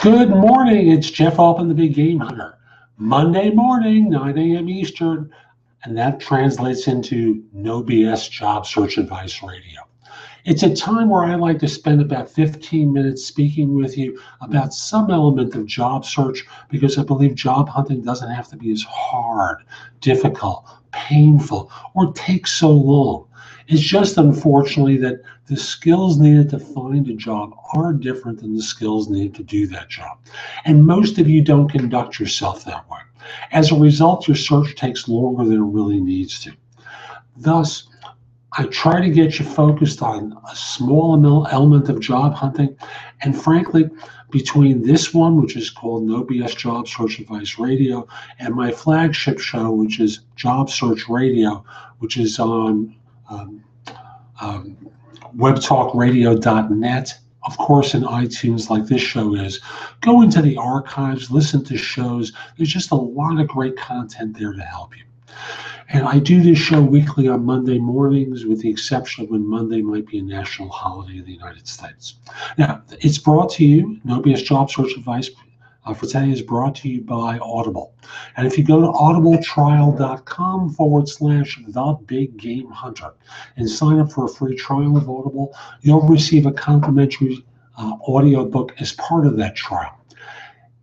Good morning, it's Jeff Altman, the Big Game Hunter. Monday morning, 9 a.m. Eastern, and that translates into No BS Job Search Advice Radio. It's a time where I like to spend about 15 minutes speaking with you about some element of job search, because I believe job hunting doesn't have to be as hard, difficult, painful, or take so long. It's just unfortunately that the skills needed to find a job are different than the skills needed to do that job. And most of you don't conduct yourself that way. As a result, your search takes longer than it really needs to. Thus, I try to get you focused on a small element of job hunting. And frankly, between this one, which is called No BS Job Search Advice Radio, and my flagship show, which is Job Search Radio, which is on webtalkradio.net, of course, in iTunes, like this show is. Go into the archives, listen to shows. There's just a lot of great content there to help you. And I do this show weekly on Monday mornings, with the exception of when Monday might be a national holiday in the United States. Now, it's brought to you, No BS Job Search Advice for today is brought to you by Audible. And if you go to audibletrial.com/thebiggamehunter and sign up for a free trial of Audible, you'll receive a complimentary audiobook as part of that trial.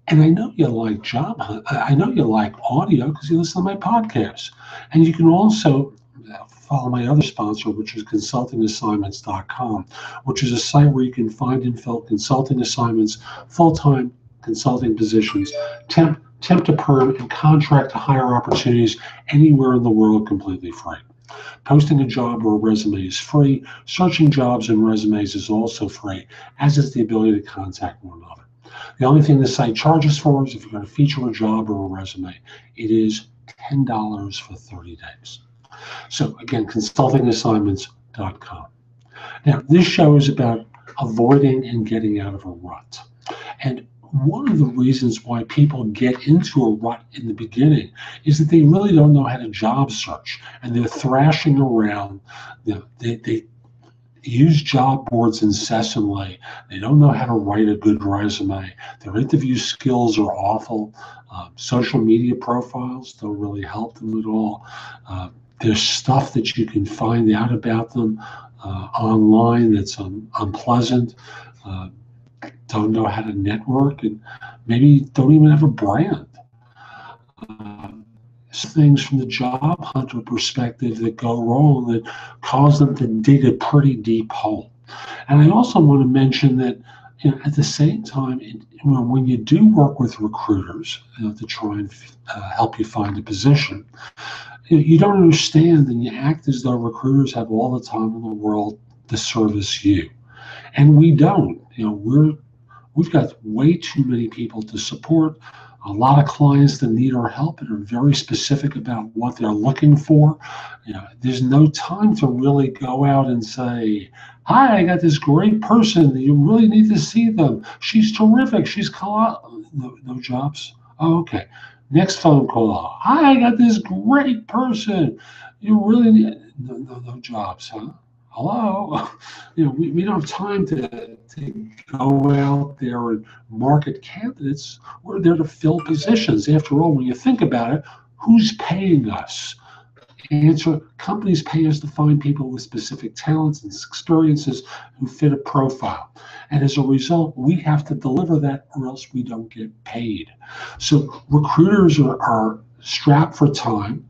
And I know you like I know you like audio because you listen to my podcast. And you can also follow my other sponsor, which is consultingassignments.com, which is a site where you can find and fill consulting assignments, full-time consulting positions, temp to perm, and contract to hire opportunities anywhere in the world completely free. Posting a job or a resume is free. Searching jobs and resumes is also free, as is the ability to contact one another. The only thing the site charges for is if you're going to feature a job or a resume, it is $10 for 30 days. So again, consultingassignments.com. Now, this show is about avoiding and getting out of a rut. And one of the reasons why people get into a rut in the beginning is that they really don't know how to job search, and they're thrashing around. They use job boards incessantly. They don't know how to write a good resume. Their interview skills are awful. Social media profiles don't really help them at all. There's stuff that you can find out about them online that's unpleasant. Don't know how to network, and maybe don't even have a brand. Things from the job hunter perspective that go wrong that cause them to dig a pretty deep hole. And I also want to mention that, at the same time, when you do work with recruiters to try and help you find a position, you don't understand and you act as though recruiters have all the time in the world to service you. And we don't. We've got way too many people to support, a lot of clients that need our help and are very specific about what they're looking for. There's no time to really go out and say, hi, I got this great person. You really need to see them. She's terrific. No jobs. Oh, okay. Next phone call. Hi, I got this great person. You really need, no jobs, huh? Hello, we don't have time to go out there and market candidates. We're there to fill positions. After all, when you think about it, who's paying us? Answer: companies pay us to find people with specific talents and experiences who fit a profile. And as a result, we have to deliver that or else we don't get paid. So recruiters are strapped for time.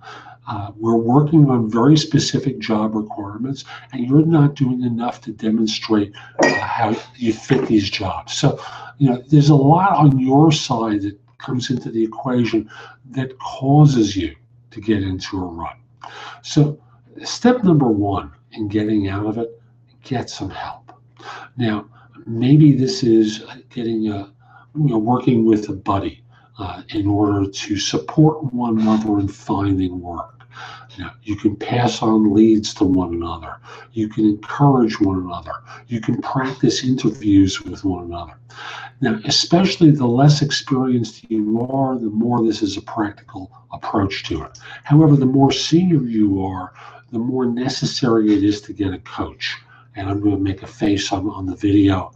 We're working on very specific job requirements, and you're not doing enough to demonstrate how you fit these jobs. So, there's a lot on your side that comes into the equation that causes you to get into a rut. So, step number one in getting out of it, get some help. Now, maybe this is working with a buddy in order to support one another in finding work. You can pass on leads to one another. You can encourage one another. You can practice interviews with one another. Now, especially the less experienced you are, the more this is a practical approach to it. However, the more senior you are, the more necessary it is to get a coach. And I'm going to make a face on the video.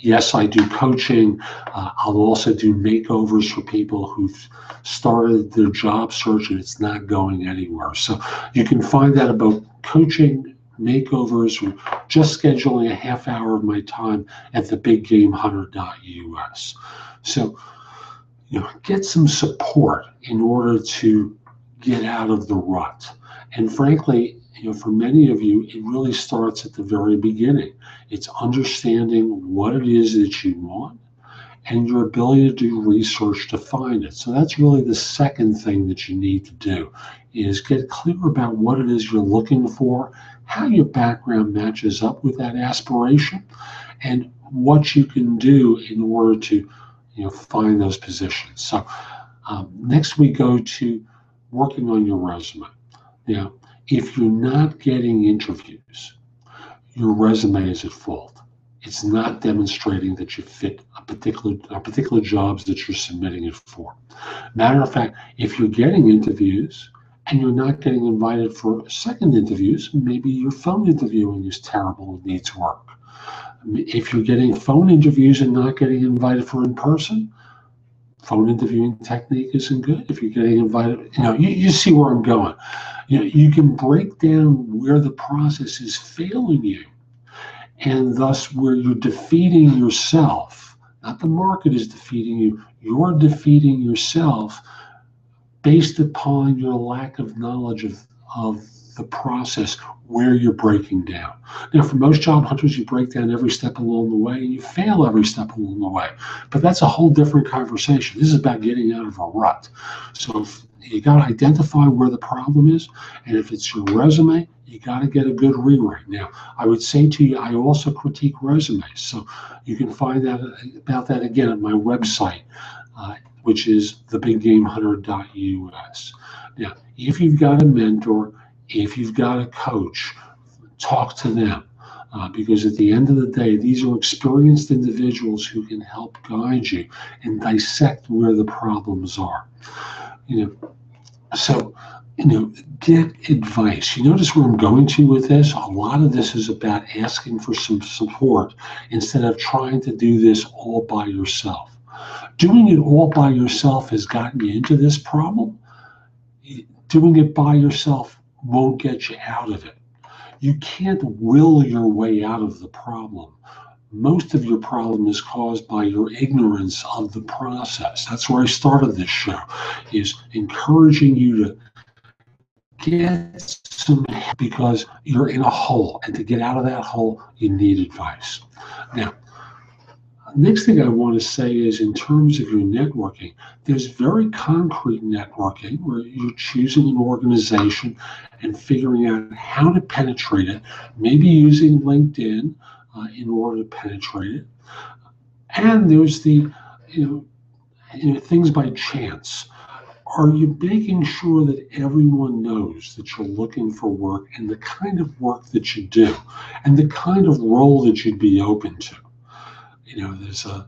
yes, I do coaching. I'll also do makeovers for people who've started their job search and it's not going anywhere. So you can find out about coaching, makeovers, or just scheduling a half hour of my time at thebiggamehunter.us. So, get some support in order to get out of the rut. And frankly, for many of you, it really starts at the very beginning. It's understanding what it is that you want and your ability to do research to find it. So that's really the second thing that you need to do, is get clear about what it is you're looking for, how your background matches up with that aspiration, and what you can do in order to find those positions. So next we go to working on your resume. If you're not getting interviews, your resume is at fault. It's not demonstrating that you fit a particular jobs that you're submitting it for. Matter of fact, if you're getting interviews and you're not getting invited for second interviews, maybe your phone interviewing is terrible and needs work. If you're getting phone interviews and not getting invited for in-person, phone interviewing technique isn't good. If you're getting invited, you see where I'm going. You can break down where the process is failing you, and thus where you're defeating yourself. Not the market is defeating you. You're defeating yourself based upon your lack of knowledge of the process where you're breaking down. Now, for most job hunters, you break down every step along the way and you fail every step along the way. But that's a whole different conversation. This is about getting out of a rut. So you got to identify where the problem is. And if it's your resume, you got to get a good rewrite. Now, I would say to you, I also critique resumes. So you can find out about that again at my website, which is thebiggamehunter.us. Now, if you've got a mentor, if you've got a coach, talk to them, because at the end of the day, these are experienced individuals who can help guide you and dissect where the problems are. So get advice. You notice where I'm going to with this? A lot of this is about asking for some support instead of trying to do this all by yourself. Doing it all by yourself has gotten you into this problem. Doing it by yourself won't get you out of it. You can't will your way out of the problem. Most of your problem is caused by your ignorance of the process. That's where I started this show, is encouraging you to get some help because you're in a hole. And to get out of that hole, you need advice. Now, next thing I want to say is, in terms of your networking, there's very concrete networking where you're choosing an organization and figuring out how to penetrate it, maybe using LinkedIn in order to penetrate it. And there's the things by chance. Are you making sure that everyone knows that you're looking for work and the kind of work that you do and the kind of role that you'd be open to? There's a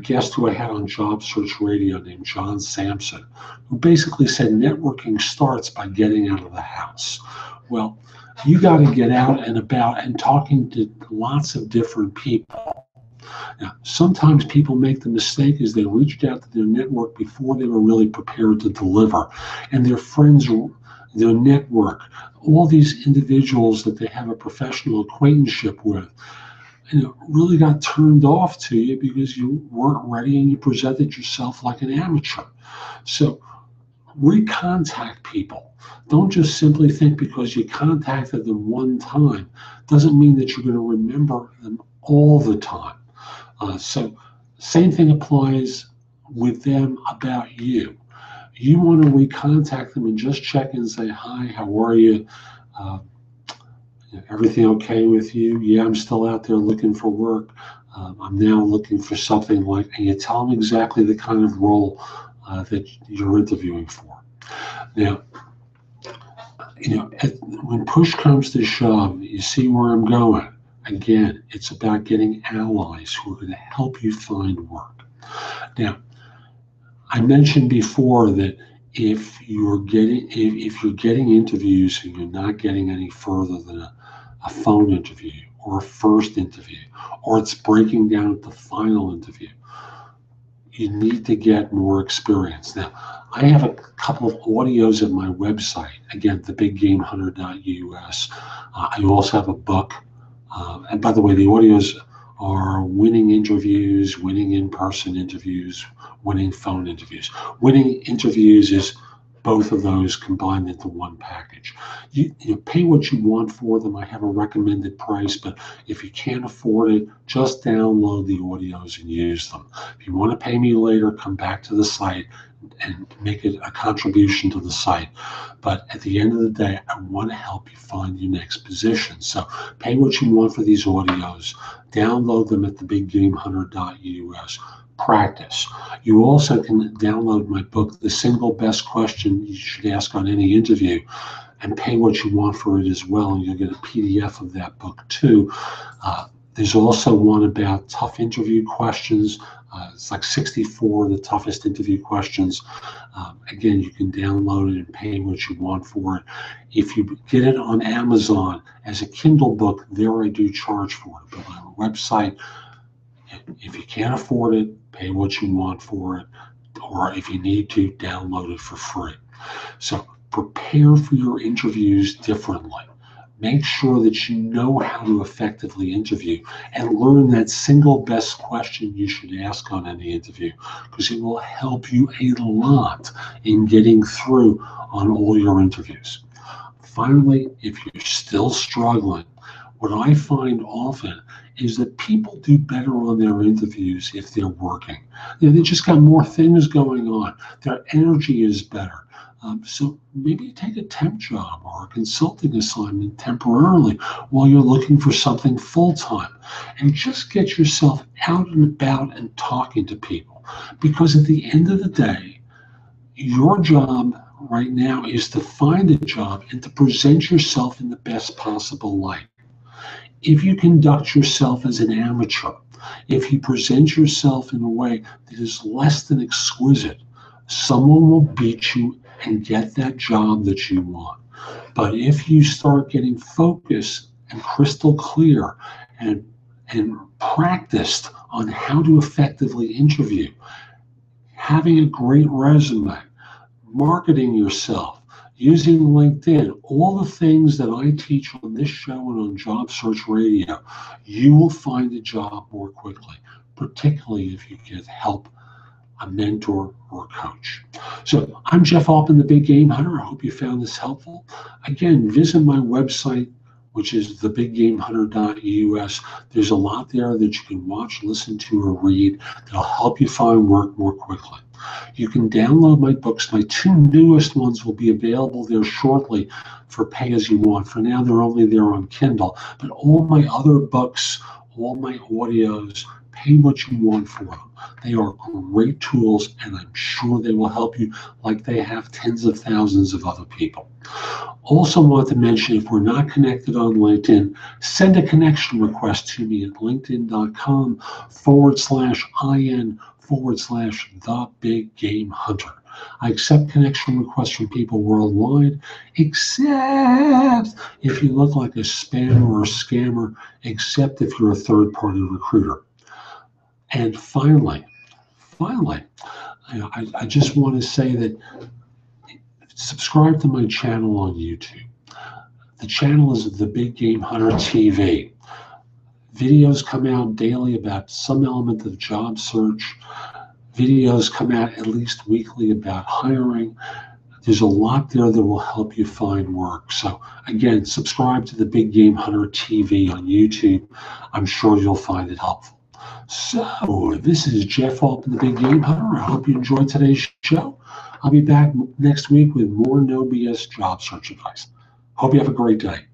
guest who I had on Job Search Radio named John Sampson, who basically said networking starts by getting out of the house. Well, you got to get out and about and talking to lots of different people. Now, sometimes people make the mistake is they reached out to their network before they were really prepared to deliver, and their friends, their network, all these individuals that they have a professional acquaintanceship with, really got turned off to you because you weren't ready and you presented yourself like an amateur. So recontact people. Don't just simply think because you contacted them one time doesn't mean that you're going to remember them all the time. So same thing applies with them about you. You want to recontact them and just check and say, hi, how are you? Everything okay with you? Yeah, I'm still out there looking for work. I'm now looking for something like, and you tell them exactly the kind of role that you're interviewing for. Now, when push comes to shove, you see where I'm going. Again, it's about getting allies who are going to help you find work. Now, I mentioned before that if you're getting interviews and you're not getting any further than a phone interview or a first interview, or it's breaking down at the final interview. You need to get more experience. Now, I have a couple of audios at my website. Again, thebiggamehunter.us. I also have a book. And by the way, the audios are winning interviews, winning in-person interviews, winning phone interviews. Winning interviews is both of those combined into one package. You pay what you want for them. I have a recommended price, but if you can't afford it, just download the audios and use them. If you want to pay me later, come back to the site and make it a contribution to the site. But at the end of the day, I want to help you find your next position. So pay what you want for these audios. Download them at thebiggamehunter.us. Practice. You also can download my book, The Single Best Question You Should Ask on Any Interview, and pay what you want for it as well. And you'll get a PDF of that book too. There's also one about tough interview questions. It's like 64 of the toughest interview questions. Again, you can download it and pay what you want for it. If you get it on Amazon as a Kindle book, there I do charge for it. But on our website, if you can't afford it, pay what you want for it. Or if you need to, download it for free. So prepare for your interviews differently. Make sure that you know how to effectively interview and learn that single best question you should ask on any interview, because it will help you a lot in getting through on all your interviews. Finally, if you're still struggling, what I find often is that people do better on their interviews if they're working. They just got more things going on. Their energy is better. So maybe you take a temp job or a consulting assignment temporarily while you're looking for something full-time, and just get yourself out and about and talking to people. Because at the end of the day, your job right now is to find a job and to present yourself in the best possible light. If you conduct yourself as an amateur, if you present yourself in a way that is less than exquisite, someone will beat you and get that job that you want. But if you start getting focused and crystal clear and practiced on how to effectively interview, having a great resume, marketing yourself, using LinkedIn, all the things that I teach on this show and on Job Search Radio, you will find a job more quickly, particularly if you get help, a mentor or a coach. So I'm Jeff Altman, the Big Game Hunter. I hope you found this helpful. Again, visit my website, which is thebiggamehunter.us. There's a lot there that you can watch, listen to, or read that'll help you find work more quickly. You can download my books. My two newest ones will be available there shortly for pay as you want. For now, they're only there on Kindle. But all my other books, all my audios, pay what you want for them. They are great tools, and I'm sure they will help you like they have tens of thousands of other people. Also want to mention, if we're not connected on LinkedIn, send a connection request to me at linkedin.com/IN/the-big-game-hunter. I accept connection requests from people worldwide, except if you look like a spammer or a scammer, except if you're a third-party recruiter. And finally, I just want to say that subscribe to my channel on YouTube. The channel is The Big Game Hunter TV. Videos come out daily about some element of job search. Videos come out at least weekly about hiring. There's a lot there that will help you find work. So again, subscribe to The Big Game Hunter TV on YouTube. I'm sure you'll find it helpful. So this is Jeff Altman, the Big Game Hunter. I hope you enjoyed today's show. I'll be back next week with more no BS job search advice. Hope you have a great day.